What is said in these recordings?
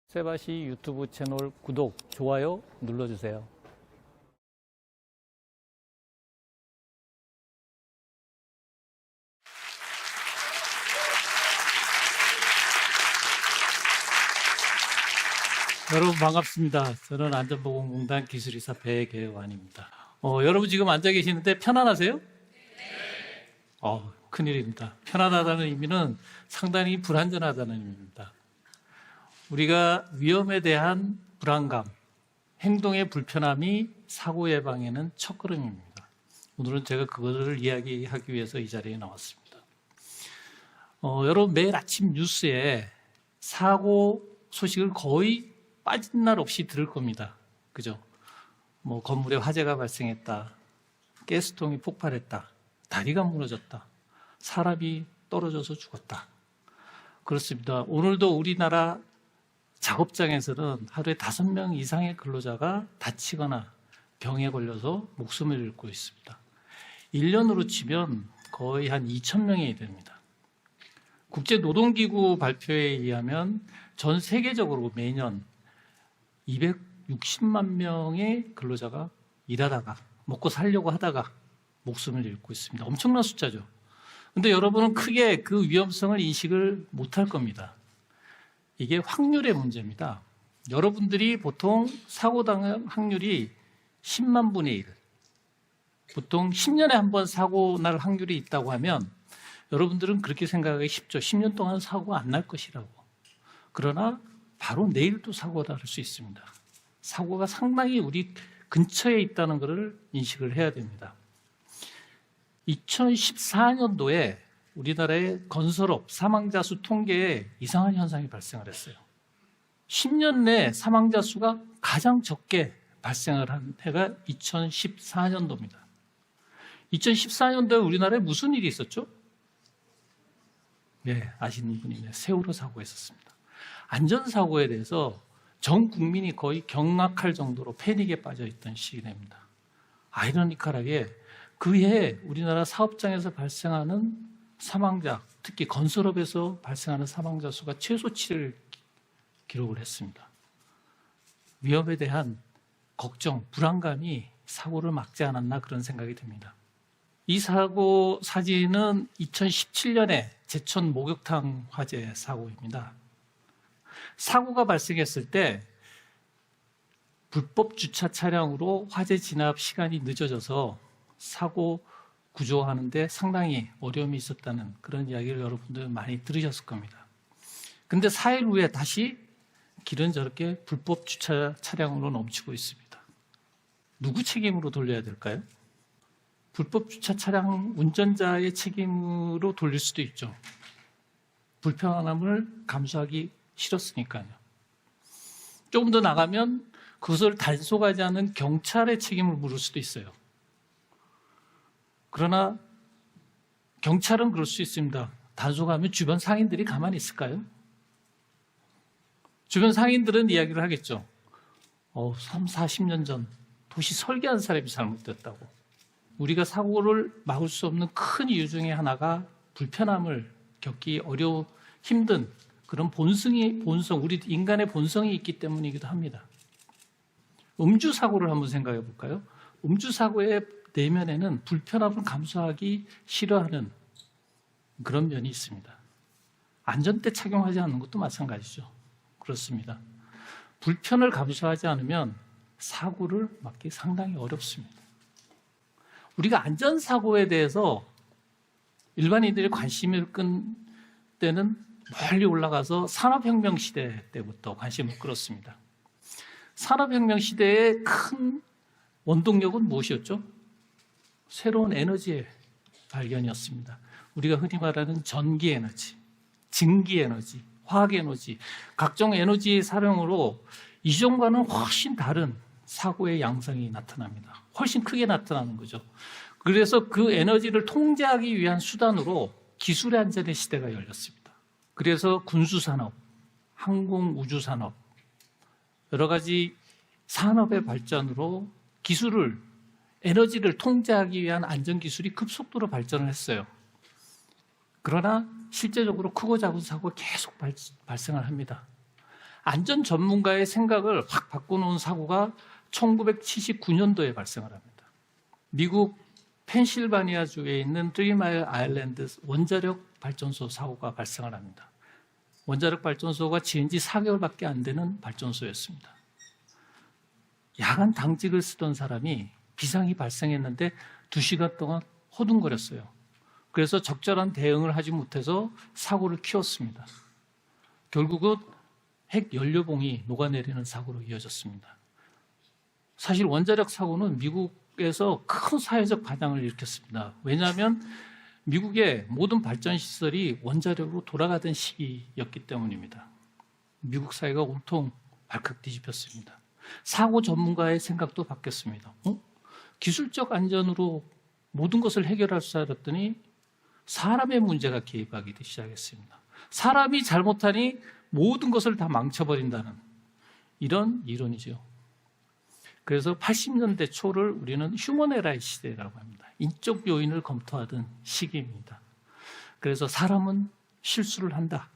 세바시 유튜브 채널 구독, 좋아요 눌러주세요. 여러분 반갑습니다. 저는 안전보건공단 기술이사 배계환입니다. 여러분 지금 앉아 계시는데 편안하세요? 큰일입니다. 편안하다는 의미는 상당히 불안전하다는 의미입니다. 우리가 위험에 대한 불안감, 행동의 불편함이 사고 예방에는 첫걸음입니다. 오늘은 제가 그것을 이야기하기 위해서 이 자리에 나왔습니다. 여러분 매일 아침 뉴스에 사고 소식을 거의 빠진 날 없이 들을 겁니다. 그죠? 건물에 화재가 발생했다, 가스통이 폭발했다, 다리가 무너졌다, 사람이 떨어져서 죽었다. 그렇습니다. 오늘도 우리나라 작업장에서는 하루에 5명 이상의 근로자가 다치거나 병에 걸려서 목숨을 잃고 있습니다. 1년으로 치면 거의 한 2,000명이 됩니다. 국제노동기구 발표에 의하면 전 세계적으로 매년 260만 명의 근로자가 일하다가 먹고 살려고 하다가 목숨을 잃고 있습니다. 엄청난 숫자죠. 그런데 여러분은 크게 그 위험성을 인식을 못할 겁니다. 이게 확률의 문제입니다. 여러분들이 보통 사고 당할 확률이 10만 분의 1, 보통 10년에 한 번 사고 날 확률이 있다고 하면 여러분들은 그렇게 생각하기 쉽죠. 10년 동안 사고가 안 날 것이라고. 그러나 바로 내일도 사고가 날 수 있습니다. 사고가 상당히 우리 근처에 있다는 것을 인식을 해야 됩니다. 2014년도에 우리나라의 건설업 사망자 수 통계에 이상한 현상이 발생을 했어요. 10년 내 사망자 수가 가장 적게 발생을 한 해가 2014년도입니다. 2014년도에 우리나라에 무슨 일이 있었죠? 네, 아시는 분이 있네요. 세월호 사고가 있었습니다. 안전사고에 대해서 전 국민이 거의 경악할 정도로 패닉에 빠져있던 시기입니다. 아이러니컬하게 그해 우리나라 사업장에서 발생하는 사망자, 특히 건설업에서 발생하는 사망자 수가 최소치를 기록을 했습니다. 위험에 대한 걱정, 불안감이 사고를 막지 않았나 그런 생각이 듭니다. 이 사고 사진은 2017년에 제천 목욕탕 화재 사고입니다. 사고가 발생했을 때 불법 주차 차량으로 화재 진압 시간이 늦어져서 사고 구조하는데 상당히 어려움이 있었다는 그런 이야기를 여러분들 많이 들으셨을 겁니다. 근데 4일 후에 다시 길은 저렇게 불법 주차 차량으로 넘치고 있습니다. 누구 책임으로 돌려야 될까요? 불법 주차 차량 운전자의 책임으로 돌릴 수도 있죠. 불편함을 감수하기 싫었으니까요. 조금 더 나가면 그것을 단속하지 않은 경찰의 책임을 물을 수도 있어요. 그러나 경찰은 그럴 수 있습니다. 단속하면 주변 상인들이 가만히 있을까요? 주변 상인들은 이야기를 하겠죠. 3, 40년 전 도시 설계한 사람이 잘못됐다고. 우리가 사고를 막을 수 없는 큰 이유 중에 하나가 불편함을 겪기 힘든 그런 본성, 우리 인간의 본성이 있기 때문이기도 합니다. 음주 사고를 한번 생각해 볼까요? 음주 사고의 내면에는 불편함을 감수하기 싫어하는 그런 면이 있습니다. 안전대 착용하지 않는 것도 마찬가지죠. 그렇습니다. 불편을 감수하지 않으면 사고를 막기 상당히 어렵습니다. 우리가 안전사고에 대해서 일반인들이 관심을 끈 때는 멀리 올라가서 산업혁명 시대 때부터 관심을 끌었습니다. 산업혁명 시대의 큰 원동력은 무엇이었죠? 새로운 에너지의 발견이었습니다. 우리가 흔히 말하는 전기에너지, 증기에너지, 화학에너지, 각종 에너지의 사용으로 이전과는 훨씬 다른 사고의 양상이 나타납니다. 훨씬 크게 나타나는 거죠. 그래서 그 에너지를 통제하기 위한 수단으로 기술의 안전의 시대가 열렸습니다. 그래서 군수산업, 항공우주산업, 여러 가지 산업의 발전으로 에너지를 통제하기 위한 안전기술이 급속도로 발전을 했어요. 그러나 실제적으로 크고 작은 사고가 계속 발생을 합니다. 안전 전문가의 생각을 확 바꿔놓은 사고가 1979년도에 발생을 합니다. 미국 펜실바니아주에 있는 3마일 아일랜드 원자력 발전소 사고가 발생을 합니다. 원자력 발전소가 지은 지 4개월밖에 안 되는 발전소였습니다. 야간 당직을 쓰던 사람이 비상이 발생했는데 2시간 동안 허둥거렸어요. 그래서 적절한 대응을 하지 못해서 사고를 키웠습니다. 결국은 핵 연료봉이 녹아내리는 사고로 이어졌습니다. 사실 원자력 사고는 미국에서 큰 사회적 반향을 일으켰습니다. 왜냐하면 미국의 모든 발전시설이 원자력으로 돌아가던 시기였기 때문입니다. 미국 사회가 온통 발칵 뒤집혔습니다. 사고 전문가의 생각도 바뀌었습니다. 기술적 안전으로 모든 것을 해결할 줄 알았더니 사람의 문제가 개입하기 시작했습니다. 사람이 잘못하니 모든 것을 다 망쳐버린다는 이런 이론이죠. 그래서 80년대 초를 우리는 휴먼 에라의 시대라고 합니다. 인적 요인을 검토하던 시기입니다. 그래서 사람은 실수를 한다.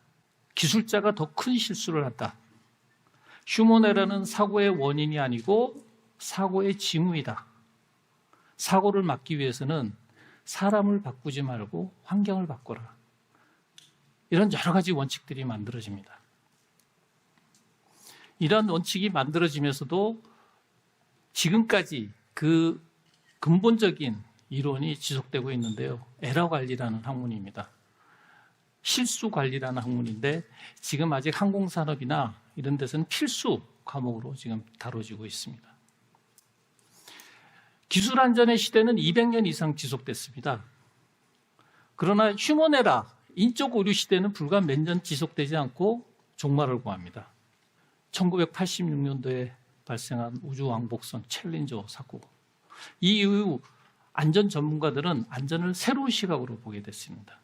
기술자가 더 큰 실수를 한다. 휴먼 에라는 사고의 원인이 아니고 사고의 징후이다. 사고를 막기 위해서는 사람을 바꾸지 말고 환경을 바꿔라. 이런 여러 가지 원칙들이 만들어집니다. 이런 원칙이 만들어지면서도 지금까지 그 근본적인 이론이 지속되고 있는데요. 에러 관리라는 학문입니다. 실수 관리라는 학문인데 지금 아직 항공산업이나 이런 데서는 필수 과목으로 지금 다뤄지고 있습니다. 기술 안전의 시대는 200년 이상 지속됐습니다. 그러나 휴먼 에러, 인적 오류 시대는 불과 몇 년 지속되지 않고 종말을 구합니다. 1986년도에 발생한 우주 왕복선 챌린저 사고. 이 이후 안전 전문가들은 안전을 새로운 시각으로 보게 됐습니다.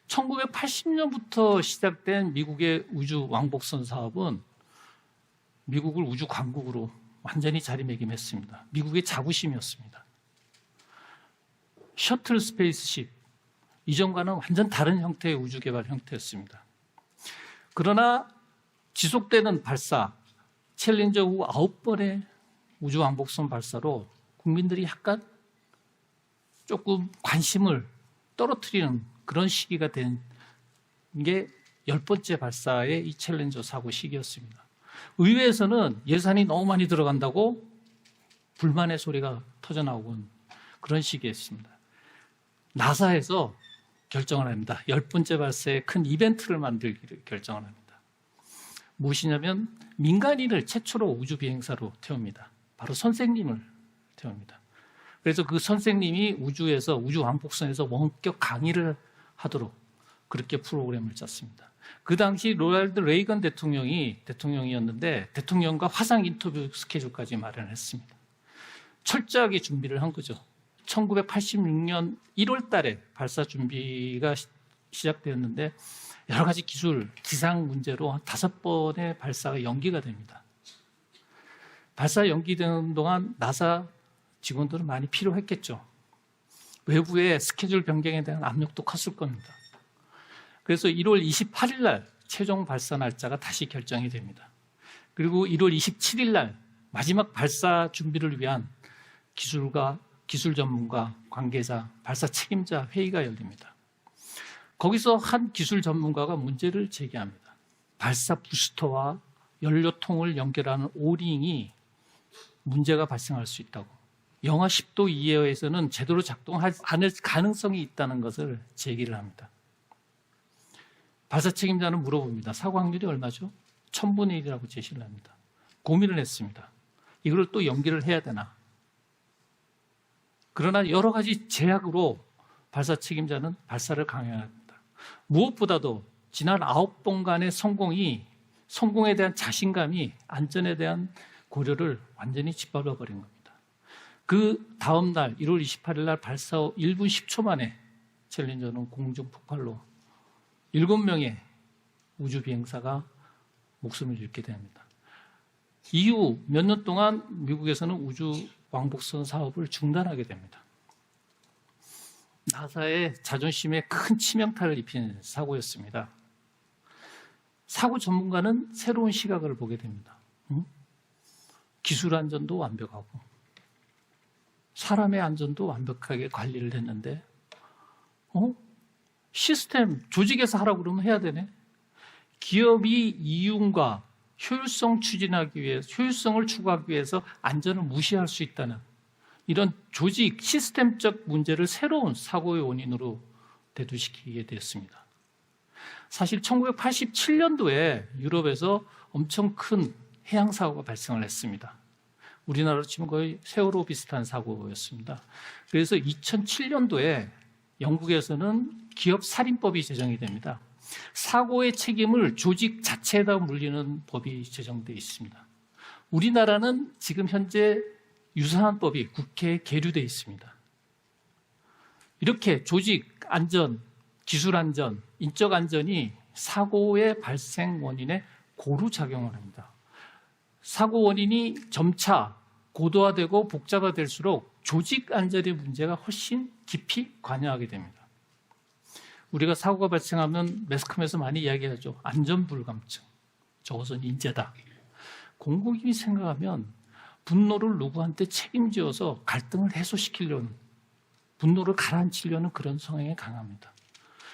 1980년부터 시작된 미국의 우주 왕복선 사업은 미국을 우주 강국으로 완전히 자리매김했습니다. 미국의 자부심이었습니다. 셔틀 스페이스십, 이전과는 완전 다른 형태의 우주 개발 형태였습니다. 그러나 지속되는 발사, 챌린저 후 9번의 우주 왕복선 발사로 국민들이 약간 조금 관심을 떨어뜨리는 그런 시기가 된 게 10번째 발사의 이 챌린저 사고 시기였습니다. 의회에서는 예산이 너무 많이 들어간다고 불만의 소리가 터져나오곤 그런 시기였습니다. 나사에서 결정을 합니다. 10번째 발사에 큰 이벤트를 만들기를 결정을 합니다. 무엇이냐면 민간인을 최초로 우주 비행사로 태웁니다. 바로 선생님을 태웁니다. 그래서 그 선생님이 우주에서 우주 왕복선에서 원격 강의를 하도록 그렇게 프로그램을 짰습니다. 그 당시 로널드 레이건 대통령이었는데 대통령과 화상 인터뷰 스케줄까지 마련했습니다. 철저하게 준비를 한 거죠. 1986년 1월 달에 발사 준비가 시작되었는데 여러 가지 기상 문제로 한 5번의 발사가 연기가 됩니다. 발사 연기되는 동안 나사 직원들은 많이 필요했겠죠. 외부의 스케줄 변경에 대한 압력도 컸을 겁니다. 그래서 1월 28일 날 최종 발사 날짜가 다시 결정이 됩니다. 그리고 1월 27일 날 마지막 발사 준비를 위한 기술 전문가, 관계자, 발사 책임자 회의가 열립니다. 거기서 한 기술 전문가가 문제를 제기합니다. 발사 부스터와 연료통을 연결하는 오링이 문제가 발생할 수 있다고. 영하 10도 이하에서는 제대로 작동하지 않을 가능성이 있다는 것을 제기를 합니다. 발사 책임자는 물어봅니다. 사고 확률이 얼마죠? 1000분의 1이라고 제시를 합니다. 고민을 했습니다. 이걸 또 연기를 해야 되나? 그러나 여러 가지 제약으로 발사 책임자는 발사를 강행합니다. 무엇보다도 지난 9번간의 성공에 대한 자신감이 안전에 대한 고려를 완전히 짓밟아 버린 겁니다. 그 다음 날 1월 28일 날 발사 후 1분 10초 만에 챌린저는 공중 폭발로 7명의 우주 비행사가 목숨을 잃게 됩니다. 이후 몇 년 동안 미국에서는 우주 왕복선 사업을 중단하게 됩니다. 나사의 자존심에 큰 치명타를 입힌 사고였습니다. 사고 전문가는 새로운 시각을 보게 됩니다. 기술 안전도 완벽하고 사람의 안전도 완벽하게 관리를 했는데 시스템 조직에서 하라고 그러면 해야 되네. 기업이 이윤과 효율성을 추구하기 위해서 안전을 무시할 수 있다는 이런 조직 시스템적 문제를 새로운 사고의 원인으로 대두시키게 되었습니다. 사실 1987년도에 유럽에서 엄청 큰 해양 사고가 발생을 했습니다. 우리나라로 치면 거의 세월호 비슷한 사고였습니다. 그래서 2007년도에 영국에서는 기업 살인법이 제정이 됩니다. 사고의 책임을 조직 자체에다 물리는 법이 제정되어 있습니다. 우리나라는 지금 현재 유사한 법이 국회에 계류되어 있습니다. 이렇게 조직 안전, 기술 안전, 인적 안전이 사고의 발생 원인에 고루 작용을 합니다. 사고 원인이 점차 고도화되고 복잡화될수록 조직 안전의 문제가 훨씬 깊이 관여하게 됩니다. 우리가 사고가 발생하면 매스컴에서 많이 이야기하죠. 안전불감증. 저것은 인재다. 공공이 생각하면 분노를 누구한테 책임지어서 갈등을 해소시키려는, 분노를 가라앉히려는 그런 성향이 강합니다.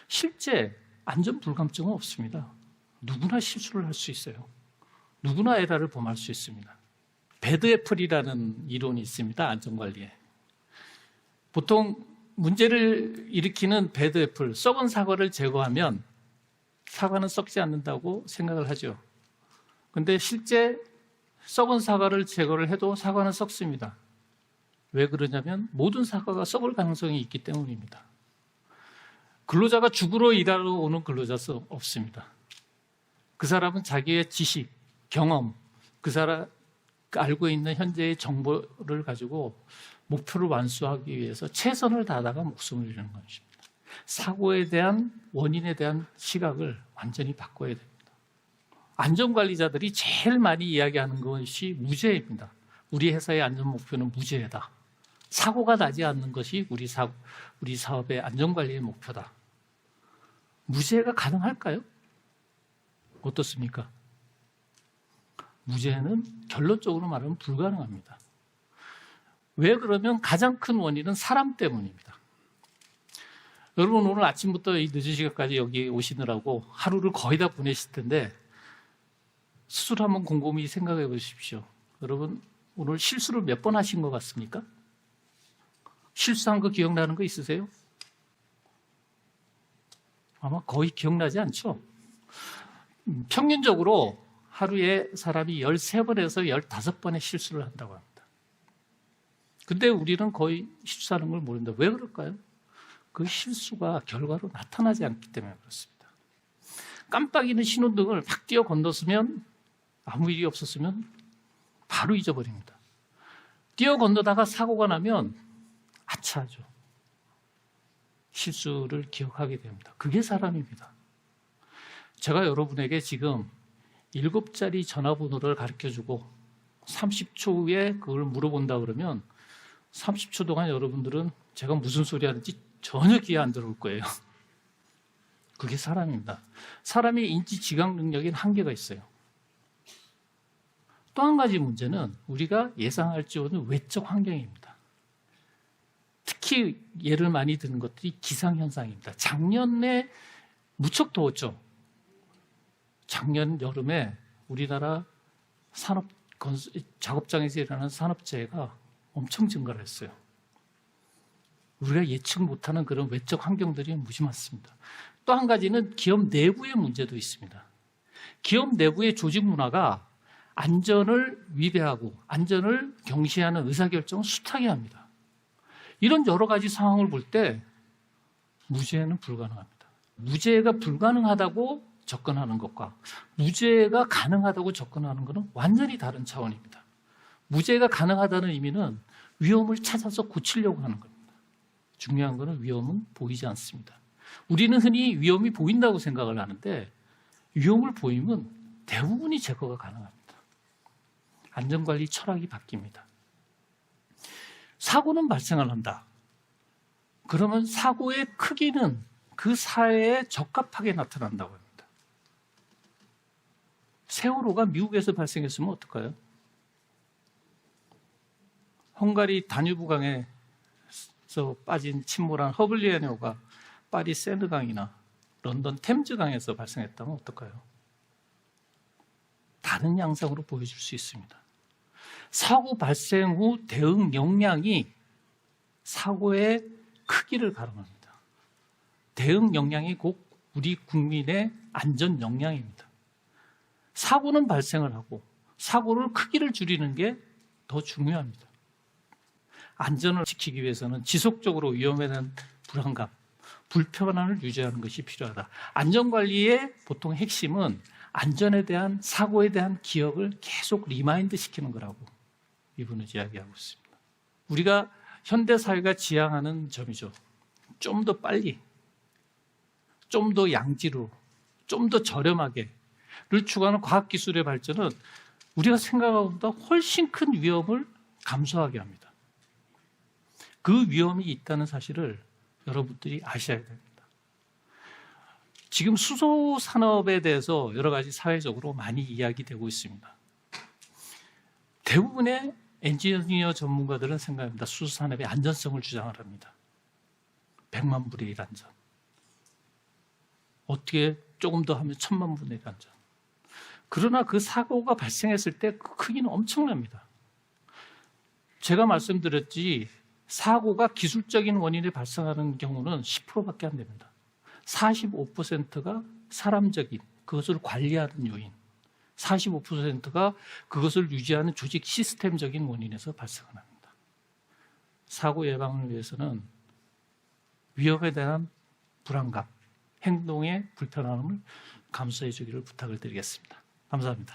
실제 안전불감증은 없습니다. 누구나 실수를 할 수 있어요. 누구나 에러를 범할 수 있습니다. 배드 애플이라는 이론이 있습니다. 안전관리에. 보통 문제를 일으키는 배드 애플, 썩은 사과를 제거하면 사과는 썩지 않는다고 생각을 하죠. 그런데 실제 썩은 사과를 제거를 해도 사과는 썩습니다. 왜 그러냐면 모든 사과가 썩을 가능성이 있기 때문입니다. 근로자가 죽으러 일하러 오는 근로자는 없습니다. 그 사람은 자기의 지식, 경험, 그 사람 알고 있는 현재의 정보를 가지고 목표를 완수하기 위해서 최선을 다하다가 목숨을 잃는 것입니다. 사고에 대한 원인에 대한 시각을 완전히 바꿔야 됩니다. 안전관리자들이 제일 많이 이야기하는 것이 무죄입니다. 우리 회사의 안전 목표는 무죄다. 사고가 나지 않는 것이 우리 사업의 안전관리의 목표다. 무죄가 가능할까요? 어떻습니까? 무죄는 결론적으로 말하면 불가능합니다. 왜 그러면 가장 큰 원인은 사람 때문입니다. 여러분 오늘 아침부터 이 늦은 시간까지 여기 오시느라고 하루를 거의 다 보내실 텐데 스스로 한번 곰곰이 생각해 보십시오. 여러분 오늘 실수를 몇 번 하신 것 같습니까? 실수한 거 기억나는 거 있으세요? 아마 거의 기억나지 않죠? 평균적으로 하루에 사람이 13번에서 15번의 실수를 한다고 합니다. 근데 우리는 거의 실수하는 걸 모른다. 왜 그럴까요? 그 실수가 결과로 나타나지 않기 때문에 그렇습니다. 깜빡이는 신호등을 팍 뛰어 건넜으면 아무 일이 없었으면 바로 잊어버립니다. 뛰어 건너다가 사고가 나면 아차하죠. 실수를 기억하게 됩니다. 그게 사람입니다. 제가 여러분에게 지금 7자리 전화번호를 가르쳐주고 30초 후에 그걸 물어본다 그러면 30초 동안 여러분들은 제가 무슨 소리 하는지 전혀 귀에 안 들어올 거예요. 그게 사람입니다. 사람의 인지 지각 능력엔 한계가 있어요. 또 한 가지 문제는 우리가 예상할 줄 모르는 외적 환경입니다. 특히 예를 많이 드는 것들이 기상현상입니다. 작년에 무척 더웠죠. 작년 여름에 우리나라 작업장에서 일어나는 산업재해가 엄청 증가를 했어요. 우리가 예측 못하는 그런 외적 환경들이 무지 많습니다. 또 한 가지는 기업 내부의 문제도 있습니다. 기업 내부의 조직 문화가 안전을 위배하고 안전을 경시하는 의사결정을 숱하게 합니다. 이런 여러 가지 상황을 볼 때 무죄는 불가능합니다. 무죄가 불가능하다고 접근하는 것과 무죄가 가능하다고 접근하는 것은 완전히 다른 차원입니다. 무죄가 가능하다는 의미는 위험을 찾아서 고치려고 하는 겁니다. 중요한 것은 위험은 보이지 않습니다. 우리는 흔히 위험이 보인다고 생각을 하는데 위험을 보이면 대부분이 제거가 가능합니다. 안전관리 철학이 바뀝니다. 사고는 발생을 한다. 그러면 사고의 크기는 그 사회에 적합하게 나타난다고 합니다. 세월호가 미국에서 발생했으면 어떨까요? 헝가리 다뉴브강에서 빠진 침몰한 허블리안호가 파리 세느강이나 런던 템즈강에서 발생했다면 어떨까요? 다른 양상으로 보여줄 수 있습니다. 사고 발생 후 대응 역량이 사고의 크기를 가름합니다. 대응 역량이 곧 우리 국민의 안전 역량입니다. 사고는 발생을 하고 사고를 크기를 줄이는 게 더 중요합니다. 안전을 지키기 위해서는 지속적으로 위험에 대한 불안감, 불편함을 유지하는 것이 필요하다. 안전관리의 보통 핵심은 안전에 대한 사고에 대한 기억을 계속 리마인드 시키는 거라고 이분은 이야기하고 있습니다. 우리가 현대사회가 지향하는 점이죠. 좀 더 빨리, 좀 더 양지로, 좀 더 저렴하게를 추구하는 과학기술의 발전은 우리가 생각하는 것보다 훨씬 큰 위험을 감수하게 합니다. 그 위험이 있다는 사실을 여러분들이 아셔야 됩니다. 지금 수소 산업에 대해서 여러 가지 사회적으로 많이 이야기되고 있습니다. 대부분의 엔지니어 전문가들은 생각합니다. 수소 산업의 안전성을 주장을 합니다. 100만 분의 1 안전. 어떻게 조금 더 하면 1000만 분의 1 안전. 그러나 그 사고가 발생했을 때 그 크기는 엄청납니다. 제가 말씀드렸지 사고가 기술적인 원인에 발생하는 경우는 10%밖에 안 됩니다. 45%가 사람적인 그것을 관리하는 요인, 45%가 그것을 유지하는 조직 시스템적인 원인에서 발생을 합니다. 사고 예방을 위해서는 위험에 대한 불안감, 행동의 불편함을 감수해 주기를 부탁을 드리겠습니다. 감사합니다.